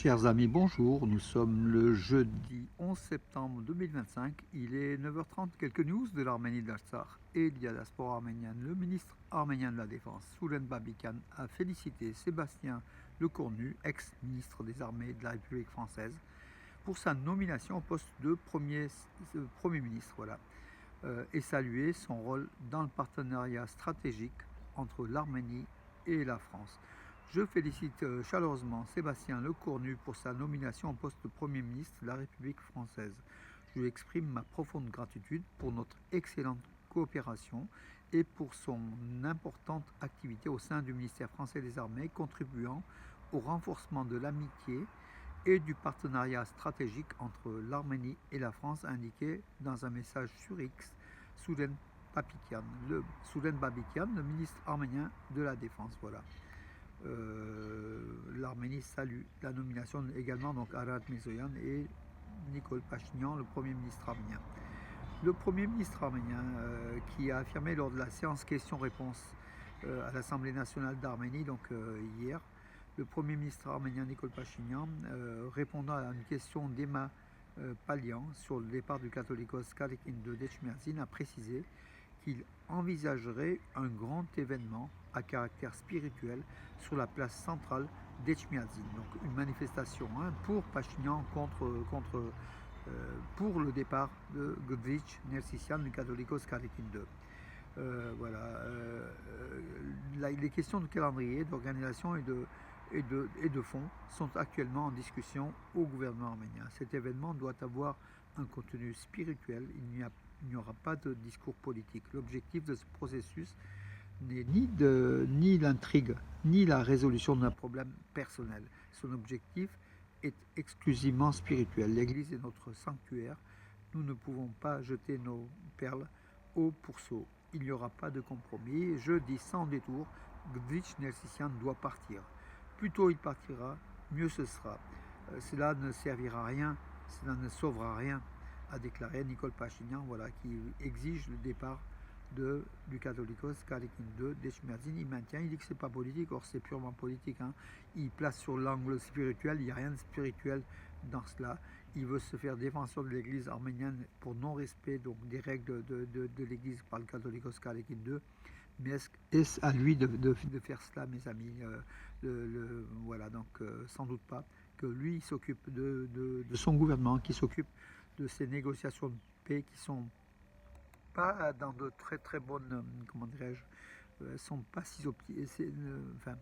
Chers amis, bonjour. Nous sommes le jeudi 11 septembre 2025. Il est 9h30. Quelques news de l'Arménie d'Artsakh et de la diaspora arménienne. Le ministre arménien de la Défense, Soulen Babikan, a félicité Sébastien Lecornu, ex-ministre des Armées de la République française, pour sa nomination au poste de Premier ministre. Voilà. Et salué son rôle dans le partenariat stratégique entre l'Arménie et la France. Je félicite chaleureusement Sébastien Lecornu pour sa nomination au poste de Premier ministre de la République française. Je lui exprime ma profonde gratitude pour notre excellente coopération et pour son importante activité au sein du ministère français des Armées, contribuant au renforcement de l'amitié et du partenariat stratégique entre l'Arménie et la France, indiqué dans un message sur X, Soulen Babikan, le ministre arménien de la Défense. Voilà. L'Arménie salue la nomination également donc Arat Mirzoyan et Nikol Pachinian, le Premier ministre arménien. Le Premier ministre arménien qui a affirmé lors de la séance questions-réponses à l'Assemblée nationale d'Arménie, donc hier, le Premier ministre arménien Nikol Pachinian, répondant à une question d'Emma Palian sur le départ du catholicos Kalekin de Dechmiadzin, a précisé qu'il envisagerait un grand événement à caractère spirituel sur la place centrale d'Echmiadzin. Donc une manifestation pour Pachinian pour le départ de Godrich Nersisian du catholicos Kalekin II. Les questions de calendrier, d'organisation et de fonds sont actuellement en discussion au gouvernement arménien. Cet événement doit avoir un contenu spirituel, il n'y aura pas de discours politique. L'objectif de ce processus n'est ni l'intrigue, ni la résolution d'un problème personnel. Son objectif est exclusivement spirituel. L'Église est notre sanctuaire. Nous ne pouvons pas jeter nos perles au pourceau. Il n'y aura pas de compromis. Je dis sans détour, Godrich Nersisian doit partir. Plus tôt il partira, mieux ce sera. Cela ne servira à rien, cela ne sauvera rien, a déclaré Nikol Pachinian, voilà, qui exige le départ du catholicos Kalekin II d'Echmiadzin. Il maintient, il dit que c'est pas politique, or c'est purement politique. Il place sur l'angle spirituel, il n'y a rien de spirituel dans cela. Il veut se faire défenseur de l'église arménienne pour non-respect donc des règles de l'église par le catholicos Kalekin II. Mais est-ce à lui de faire cela, mes amis? Voilà, donc sans doute pas. Que lui s'occupe de son gouvernement, qui s'occupe de ces négociations de paix qui sont pas dans de très très bonnes, comment dirais-je, sont pas si optimistes. Enfin,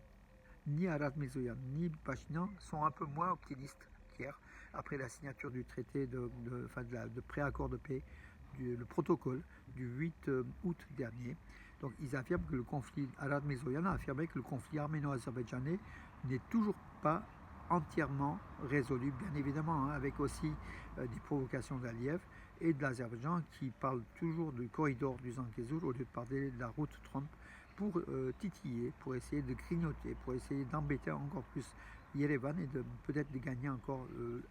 ni Arat Mirzoyan ni Pachinian sont un peu moins optimistes qu'hier, après la signature du traité de pré-accord de paix, le protocole du 8 août dernier. Donc ils affirment que le conflit, Arat Mirzoyan a affirmé que le conflit arméno-azerbaïdjanais n'est toujours pas entièrement résolu, bien évidemment, avec aussi des provocations d'Aliyev et de l'Azerbaïdjan qui parle toujours du corridor du Zangezur au lieu de parler de la route Trump pour titiller, pour essayer de grignoter, pour essayer d'embêter encore plus Yerevan et peut-être de gagner encore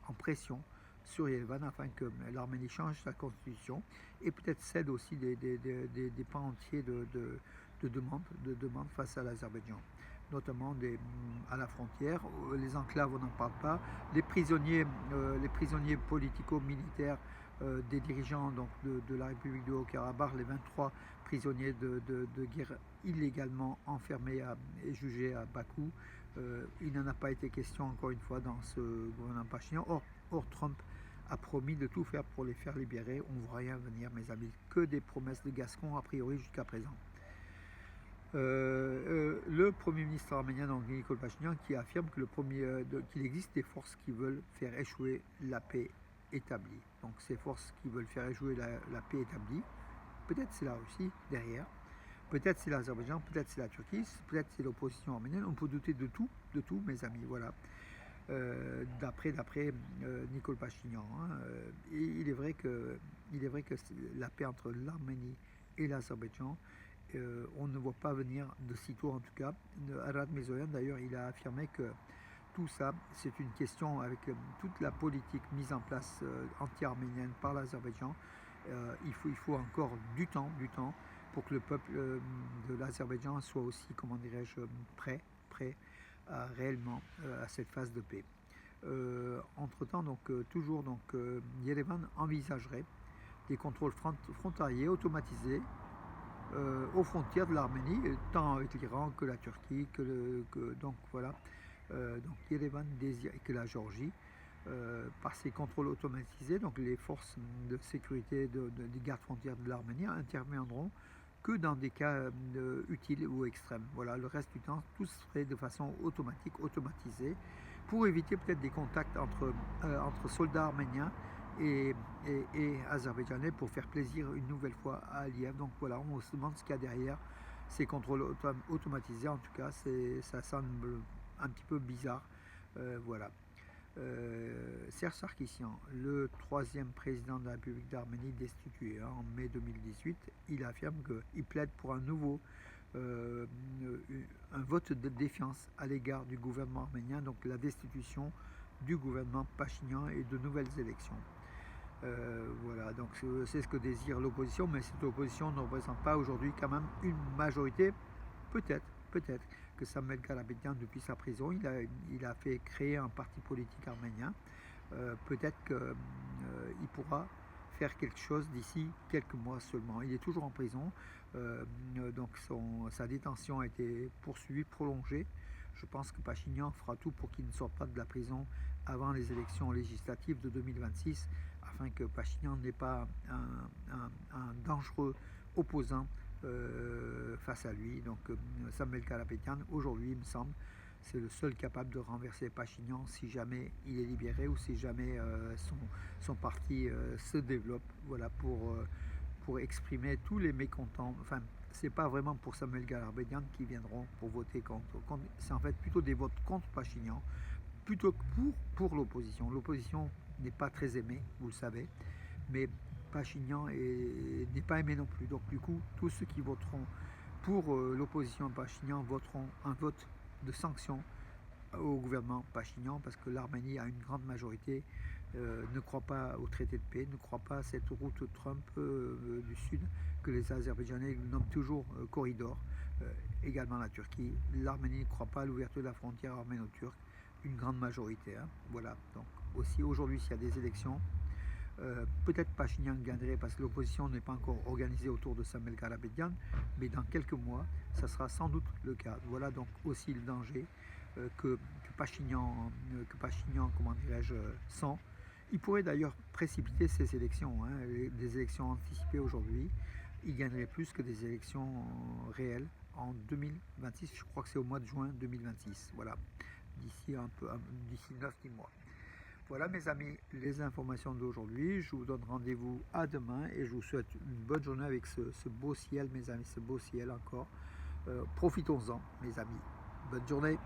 en pression sur Yerevan afin que l'Arménie change sa constitution et peut-être cède aussi des pans entiers de demandes face à l'Azerbaïdjan, notamment à la frontière. Les enclaves, on n'en parle pas. Les prisonniers politico-militaires des dirigeants donc, de la République du Haut-Karabakh, les 23 prisonniers de guerre illégalement enfermés et jugés à Bakou. Il n'en a pas été question, encore une fois, dans ce gouvernement Pachinian. Or, Trump a promis de tout faire pour les faire libérer. On ne voit rien venir, mes amis. Que des promesses de Gascon, a priori, jusqu'à présent. Le Premier ministre arménien, donc Nikol Pachinian, qui affirme qu'il existe des forces qui veulent faire échouer la paix établie. Donc ces forces qui veulent faire échouer la paix établie, peut-être c'est la Russie derrière, peut-être c'est l'Azerbaïdjan, peut-être c'est la Turquie, peut-être c'est l'opposition arménienne. On peut douter de tout, mes amis. Voilà. D'après Nikol Pachinian. Et il est vrai que la paix entre l'Arménie et l'Azerbaïdjan, on ne voit pas venir de sitôt en tout cas. Arat Mirzoyan d'ailleurs, il a affirmé que tout ça, c'est une question avec toute la politique mise en place anti-arménienne par l'Azerbaïdjan. Il faut encore du temps pour que le peuple de l'Azerbaïdjan soit aussi, comment dirais-je, prêt réellement à cette phase de paix. Entre-temps, toujours, Yerevan envisagerait des contrôles frontaliers automatisés aux frontières de l'Arménie, tant avec l'Iran que la Turquie, donc voilà, donc Yerevan désire que la Géorgie, par ces contrôles automatisés, donc les forces de sécurité des gardes frontières de l'Arménie interviendront que dans des cas utiles ou extrêmes. Voilà, le reste du temps, tout se ferait de façon automatisée, pour éviter peut-être des contacts entre soldats arméniens et, azerbaïdjanais, pour faire plaisir une nouvelle fois à Aliyev. Donc voilà, on se demande ce qu'il y a derrière ces contrôles automatisés. En tout cas, ça semble un petit peu bizarre. Voilà. Serge Sarkissian, le troisième président de la République d'Arménie destitué en mai 2018, il affirme qu'il plaide pour un vote de défiance à l'égard du gouvernement arménien, donc la destitution du gouvernement Pachinian et de nouvelles élections. Voilà, donc c'est ce que désire l'opposition, mais cette opposition ne représente pas aujourd'hui quand même une majorité. Peut-être que Samuel Karapetyan, depuis sa prison, il a fait créer un parti politique arménien. Peut-être qu'il pourra faire quelque chose d'ici quelques mois seulement. Il est toujours en prison, donc sa détention a été poursuivie, prolongée. Je pense que Pachinian fera tout pour qu'il ne sorte pas de la prison avant les élections législatives de 2026, afin que Pachinian n'ait pas un dangereux opposant face à lui. Donc Samuel Karapetyan, aujourd'hui, il me semble, c'est le seul capable de renverser Pachinian si jamais il est libéré, ou si jamais son parti se développe. Voilà, pour exprimer tous les mécontents. Enfin, c'est pas vraiment pour Samuel Karapetyan qui viendront pour voter contre. C'est en fait plutôt des votes contre Pachinian, plutôt que pour l'opposition. L'opposition n'est pas très aimée, vous le savez, mais Pachinian n'est pas aimé non plus. Donc du coup, tous ceux qui voteront pour l'opposition à Pachinian voteront un vote de sanction au gouvernement Pachinian, parce que l'Arménie a une grande majorité, ne croit pas au traité de paix, ne croit pas à cette route Trump du Sud, que les Azerbaïdjanais nomment toujours corridor, également la Turquie. L'Arménie ne croit pas à l'ouverture de la frontière arméno-turque, une grande majorité. Hein. Voilà, donc aussi aujourd'hui, s'il y a des élections, peut-être Pachinian gagnerait, parce que l'opposition n'est pas encore organisée autour de Samuel Karapetyan, mais dans quelques mois, ça sera sans doute le cas. Voilà donc aussi le danger que Pachinian, comment dirais-je, sent. Il pourrait d'ailleurs précipiter ces élections, hein, des élections anticipées aujourd'hui. Il gagnerait plus que des élections réelles en 2026. Je crois que c'est au mois de juin 2026. Voilà, d'ici d'ici 9-10 mois. Voilà mes amis, les informations d'aujourd'hui. Je vous donne rendez-vous à demain, et je vous souhaite une bonne journée avec ce beau ciel, mes amis, ce beau ciel encore. Profitons-en, mes amis. Bonne journée.